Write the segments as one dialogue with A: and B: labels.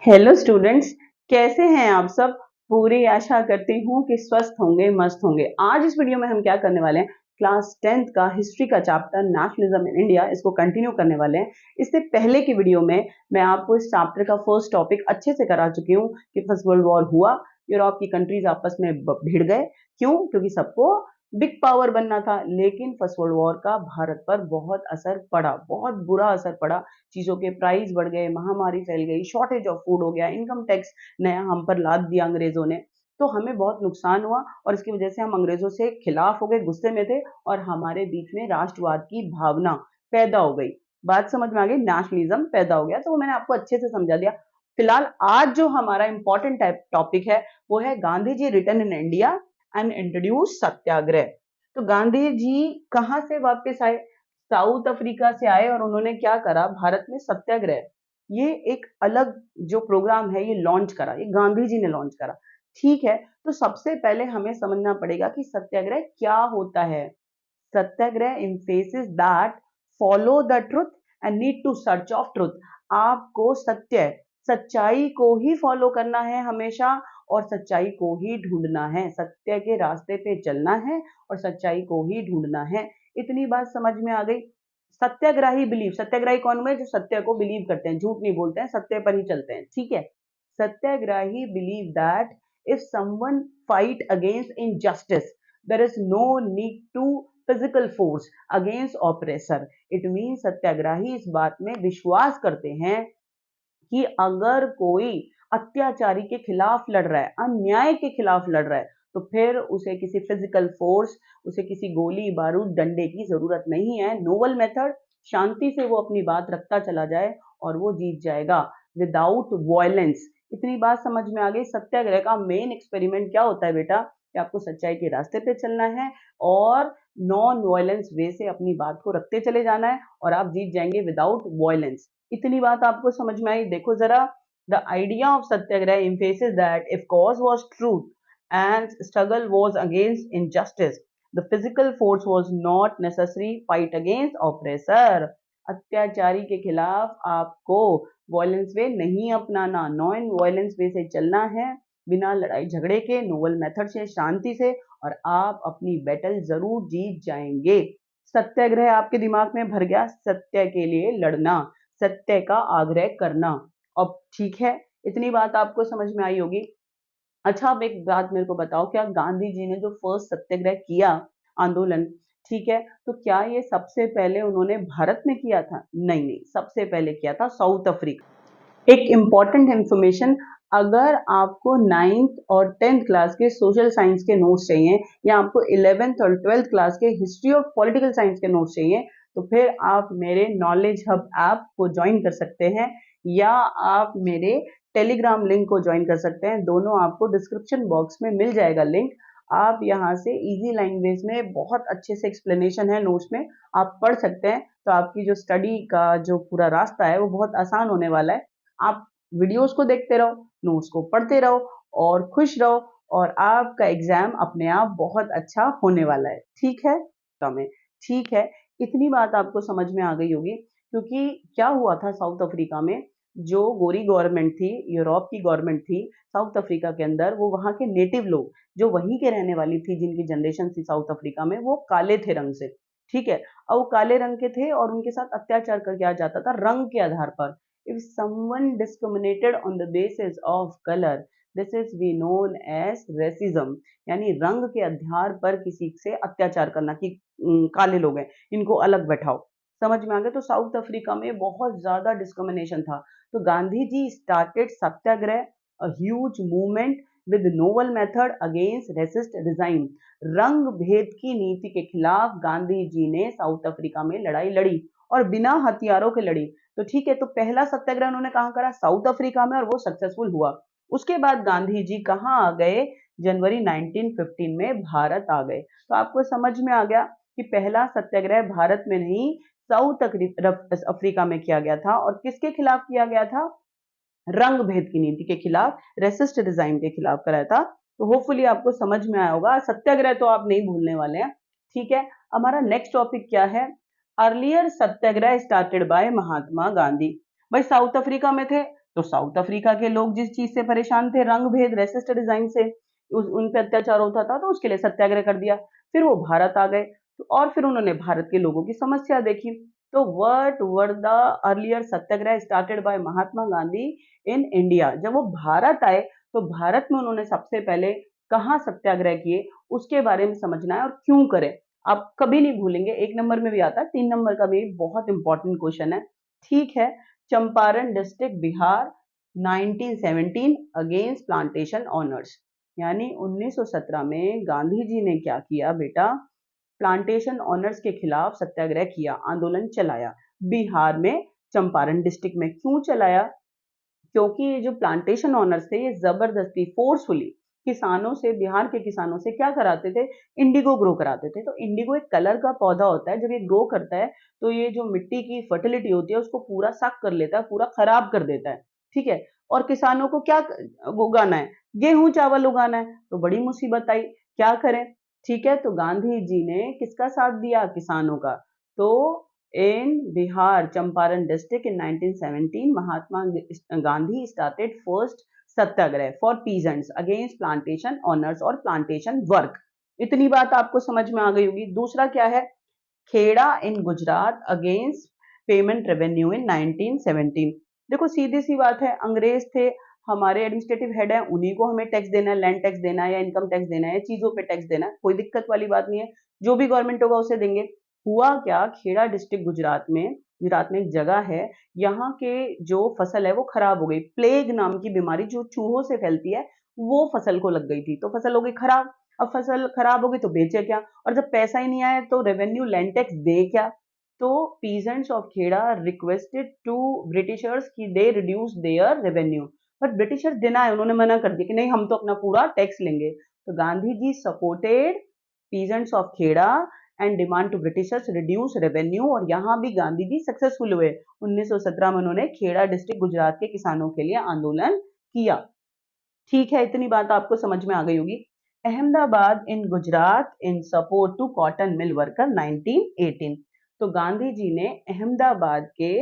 A: Hello students, कैसे हैं आप सब। पूरी आशा करती हूँ कि स्वस्थ होंगे, मस्त होंगे। आज इस वीडियो में हम क्या करने वाले हैं, क्लास 10th का हिस्ट्री का चैप्टर नेशनलिज्म इन इंडिया, इसको कंटिन्यू करने वाले हैं। इससे पहले की वीडियो में मैं आपको इस चैप्टर का फर्स्ट टॉपिक अच्छे से करा चुकी हूँ कि फर्स्ट वर्ल्ड वॉर हुआ, यूरोप की कंट्रीज आपस में भिड़ गए। क्यों? क्योंकि सबको बिग पावर बनना था। लेकिन फर्स्ट वर्ल्ड वॉर का भारत पर बहुत असर पड़ा, बहुत बुरा असर पड़ा। चीजों के प्राइस बढ़ गए, महामारी फैल गई, शॉर्टेज ऑफ फूड हो गया, इनकम टैक्स नया हम पर लाद दिया अंग्रेजों ने। तो हमें बहुत नुकसान हुआ और इसकी वजह से हम अंग्रेजों से खिलाफ हो गए, गुस्से में थे और हमारे बीच में राष्ट्रवाद की भावना पैदा हो गई। बात समझ में आ गई, नेशनलिज्म पैदा हो गया। तो वो मैंने आपको अच्छे से समझा दिया। फिलहाल आज जो हमारा इंपॉर्टेंट टॉपिक है वो है Gandhi ji return in India and introduce satyagraha. तो गांधी जी कहाँ से वापस आए? साउथ अफ्रीका से आए और उन्होंने क्या करा, भारत में सत्याग्रह, ये एक अलग जो प्रोग्राम है ये लॉन्च करा, ये गांधी जी ने लॉन्च करा। ठीक है, तो सबसे पहले हमें समझना पड़ेगा कि सत्याग्रह क्या होता है। सत्याग्रह emphasizes that follow the truth and need to search of truth। आपको सत्य, सच्चाई को ही फॉलो करना है हमेशा और सच्चाई को ही ढूंढना है। सत्य के रास्ते पे चलना है और सच्चाई को ही ढूंढना है। इतनी बात समझ में आ गई। सत्याग्रही बिलीव, सत्याग्रही कौन हुए? जो सत्य को बिलीव करते हैं, झूठ नहीं बोलते हैं, सत्य पर ही चलते हैं। ठीक है, satyagrahi believe that if someone fight against injustice there is no need to physical force against oppressor। it means सत्याग्रही इस बात में विश्वास करते हैं कि अगर कोई अत्याचारी के खिलाफ लड़ रहा है, अन्याय के खिलाफ लड़ रहा है, तो फिर उसे किसी फिजिकल फोर्स, उसे किसी गोली बारूद डंडे की जरूरत नहीं है। नोबल मेथड, शांति से वो अपनी बात रखता चला जाए और वो जीत जाएगा विदाउट वायलेंस। इतनी बात समझ में आ गई। सत्याग्रह का मेन एक्सपेरिमेंट क्या होता है बेटा, कि आपको सच्चाई के रास्ते पे चलना है और नॉन वायलेंस वे से अपनी बात को रखते चले जाना है और आप जीत जाएंगे विदाउट वायलेंस। इतनी बात आपको समझ में आई? देखो जरा, the idea of Satyagraha emphasizes that if cause was truth and struggle was against injustice, the physical force was not necessary fight against oppressor। अत्याचारी के खिलाफ आपको वायलेंस वे नहीं अपनाना, नॉन वायलेंस वे से चलना है, बिना लड़ाई झगड़े के, नोबल मेथड से, शांति से, और आप अपनी बैटल जरूर जीत जाएंगे। सत्याग्रह आपके दिमाग में भर गया, सत्य के लिए लड़ना, सत्य का आग्रह करना। अब ठीक है, इतनी बात आपको समझ में आई होगी। अच्छा, अब एक बात मेरे को बताओ, क्या गांधी जी ने जो फर्स्ट सत्याग्रह किया, आंदोलन, ठीक है, तो क्या ये सबसे पहले उन्होंने भारत में किया था? नहीं नहीं, सबसे पहले किया था साउथ अफ्रीका। एक इम्पॉर्टेंट इंफॉर्मेशन, अगर आपको 9th और 10th क्लास के सोशल साइंस के नोट्स चाहिए या आपको 11th और 12th क्लास के हिस्ट्री ऑफ पॉलिटिकल साइंस के नोट्स चाहिए, तो फिर आप मेरे नॉलेज हब ऐप को ज्वाइन कर सकते हैं या आप मेरे टेलीग्राम लिंक को ज्वाइन कर सकते हैं। दोनों आपको डिस्क्रिप्शन बॉक्स में मिल जाएगा लिंक। आप यहाँ से इजी लैंग्वेज में बहुत अच्छे से एक्सप्लेनेशन है नोट्स में, आप पढ़ सकते हैं। तो आपकी जो स्टडी का जो पूरा रास्ता है वो बहुत आसान होने वाला है। आप वीडियोस को देखते रहो, नोट्स को पढ़ते रहो और खुश रहो और आपका एग्जाम अपने आप बहुत अच्छा होने वाला है। ठीक है, हमें ठीक है, इतनी बात आपको समझ में आ गई होगी। क्योंकि क्या हुआ था साउथ अफ्रीका में, जो गोरी गवर्नमेंट थी, यूरोप की गवर्नमेंट थी साउथ अफ्रीका के अंदर, वो वहाँ के नेटिव लोग जो वहीं के रहने वाली थी, जिनकी जनरेशन थी साउथ अफ्रीका में, वो काले थे रंग से। ठीक है, और वो काले रंग के थे और उनके साथ अत्याचार कर किया जाता था रंग के आधार पर। if someone discriminated on the basis of color, this is we known as racism। यानी रंग के आधार पर किसी से अत्याचार करना कि काले लोग हैं, इनको अलग बैठाओ। समझ में आ गया? तो साउथ अफ्रीका में बहुत ज्यादा डिस्क्रिमिनेशन था। तो Gandhi ji started satyagraha, a huge movement with novel method against racist regime. रंग भेद की नीति के खिलाफ गांधी जी ने साउथ अफ्रीका में लड़ाई लड़ी और बिना हथियारों के लड़ी। तो ठीक है, तो पहला सत्याग्रह उन्होंने कहाँ करा? साउथ अफ्रीका में, और वो सक्सेसफुल हुआ। उसके बाद गांधी जी कहाँ आ गए? जनवरी 1915 में भारत आ गए। तो आपको समझ में आ गया कि पहला सत्याग्रह भारत में नहीं, साउथ अफ्रीका में किया गया था। और किसके खिलाफ किया गया था? रंग भेद की नीति के खिलाफ, रेसिस्ट डिजाइन के खिलाफ कराया था। तो होपफुली आपको समझ में आया होगा। सत्याग्रह तो आप नहीं भूलने वाले हैं। ठीक है, हमारा नेक्स्ट टॉपिक क्या है? Earlier Satyagraha started by Mahatma Gandhi. भाई साउथ अफ्रीका में थे तो साउथ अफ्रीका के लोग जिस चीज से परेशान थे, रंग भेद, रेसिस्ट डिजाइन से, उन पे अत्याचार होता था, तो उसके लिए सत्याग्रह कर दिया। फिर वो भारत आ गए, तो और फिर उन्होंने भारत के लोगों की समस्या देखी। तो what were the earlier Satyagraha started by Mahatma Gandhi in India? जब वो भारत आए तो भारत में उन्होंने सबसे पहले कहाँ सत्याग्रह किए, उसके बारे में समझना है और क्यों करें। आप कभी नहीं भूलेंगे, 1 नंबर में भी आता है, 3 नंबर का भी बहुत इंपॉर्टेंट क्वेश्चन है। ठीक है, Champaran district Bihar 1917 against plantation honours, यानी 1917 में गांधी जी ने क्या किया बेटा, प्लांटेशन ऑनर्स के खिलाफ सत्याग्रह किया, आंदोलन चलाया बिहार में, चंपारण डिस्ट्रिक्ट में। क्यों चलाया? क्योंकि ये जो प्लांटेशन ऑनर्स थे, ये जबरदस्ती फोर्सफुली किसानों से, बिहार के किसानों से क्या कराते थे, इंडिगो ग्रो कराते थे। तो इंडिगो एक कलर का पौधा होता है, जब ये ग्रो करता है तो ये जो मिट्टी की फर्टिलिटी होती है उसको पूरा सक कर लेता है, पूरा खराब कर देता है। ठीक है, और किसानों को क्या उगाना है, गेहूं चावल उगाना है, तो बड़ी मुसीबत आई, क्या करें। ठीक है, तो गांधी जी ने किसका साथ दिया, किसानों का। तो in Bihar, Champaran district in 1917, Mahatma Gandhi started first Satyagraha for peasants against plantation owners और plantation work। इतनी बात आपको समझ में आ गई होगी। दूसरा क्या है, Kheda in Gujarat against payment revenue in 1917। देखो सीधी सी बात है, अंग्रेज थे, हमारे एडमिनिस्ट्रेटिव हेड है, उन्हीं को हमें टैक्स देना है, लैंड टैक्स देना है या इनकम टैक्स देना है, चीजों पे टैक्स देना है, कोई दिक्कत वाली बात नहीं है, जो भी गवर्नमेंट होगा उसे देंगे। हुआ क्या, खेड़ा डिस्ट्रिक्ट गुजरात में एक जगह है, यहाँ के जो फसल है वो खराब हो गई, प्लेग नाम की बीमारी जो चूहों से फैलती है, वो फसल को लग गई थी, तो फसल हो गई खराब। अब फसल खराब हो गई तो बेचे क्या, और जब पैसा ही नहीं आया तो रेवेन्यू लैंड टैक्स दे क्या। तो peasants of Kheda requested to Britishers कि they reduce their revenue, but Britishers deny, उन्होंने मना कर दिया कि नहीं, हम तो अपना पूरा टैक्स लेंगे। तो Gandhi ji supported peasants of Kheda and demand to Britishers reduce revenue, और यहाँ भी गांधी जी सक्सेसफुल हुए। 1917 में उन्होंने खेड़ा डिस्ट्रिक्ट गुजरात के किसानों के लिए आंदोलन किया। ठीक है, इतनी बात आपको समझ में आ गई होगी। Ahmedabad in Gujarat in support to cotton mill worker 1918। तो गांधी जी ने अहमदाबाद के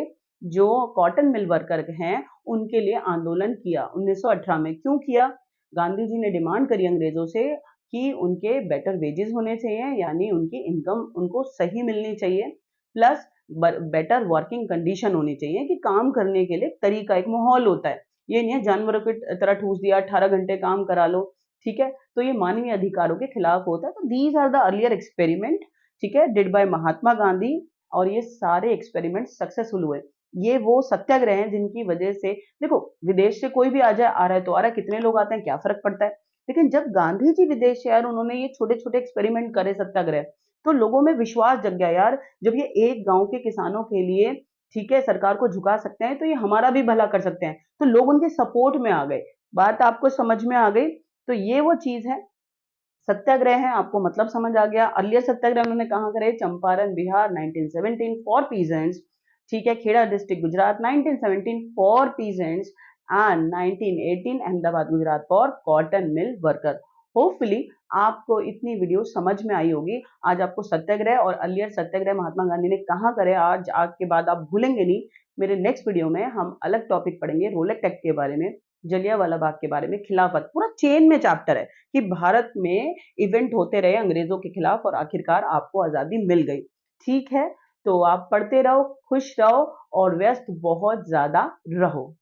A: जो कॉटन मिल वर्कर हैं उनके लिए आंदोलन किया 1918 में। क्यों किया? गांधी जी ने डिमांड करी अंग्रेजों से कि उनके बेटर वेजेस होने चाहिए, यानी उनकी इनकम उनको सही मिलनी चाहिए, प्लस बेटर वर्किंग कंडीशन होनी चाहिए, कि काम करने के लिए तरीका, एक माहौल होता है, ये नहीं है जानवरों की तरह ठूस दिया 18 घंटे काम करा लो। ठीक है, तो ये मानवीय अधिकारों के खिलाफ होता है। तो these are the earlier experiment, ठीक है, डिड बाय महात्मा गांधी, और ये सारे एक्सपेरिमेंट सक्सेसफुल हुए। ये वो सत्याग्रह हैं जिनकी वजह से, देखो विदेश से कोई भी आ जाए, आ रहा है तो आ रहा है, कितने लोग आते हैं क्या फर्क पड़ता है, लेकिन जब गांधी जी विदेश से आए, उन्होंने ये छोटे छोटे एक्सपेरिमेंट करे सत्याग्रह, तो लोगों में विश्वास जग गया, यार जब ये एक गांव के किसानों के लिए, ठीक है, सरकार को झुका सकते हैं, तो ये हमारा भी भला कर सकते हैं, तो लोग उनके सपोर्ट में आ गए। बात आपको समझ में आ गई? तो ये वो चीज है, सत्याग्रह है, आपको मतलब समझ आ गया। अर्लियर सत्याग्रह उन्होंने कहाँ करे, चंपारण बिहार 1917 फॉर पीजेंट्स, ठीक है, Kheda district Gujarat 1917 for peasants, and 1918 Ahmedabad Gujarat for cotton mill worker. Hopefully आपको इतनी वीडियो समझ में आई होगी। आज आपको सत्याग्रह और अर्लियर सत्याग्रह महात्मा गांधी ने कहाँ करे, आज के बाद आप भूलेंगे नहीं। मेरे नेक्स्ट वीडियो में हम अलग टॉपिक पढ़ेंगे, रोलेक्ट एक्ट के बारे में, जलियांवाला बाग के बारे में, खिलाफत, पूरा चेन में चैप्टर है कि भारत में इवेंट होते रहे अंग्रेजों के खिलाफ और आखिरकार आपको आजादी मिल गई। ठीक है, तो आप पढ़ते रहो, खुश रहो और व्यस्त बहुत ज्यादा रहो।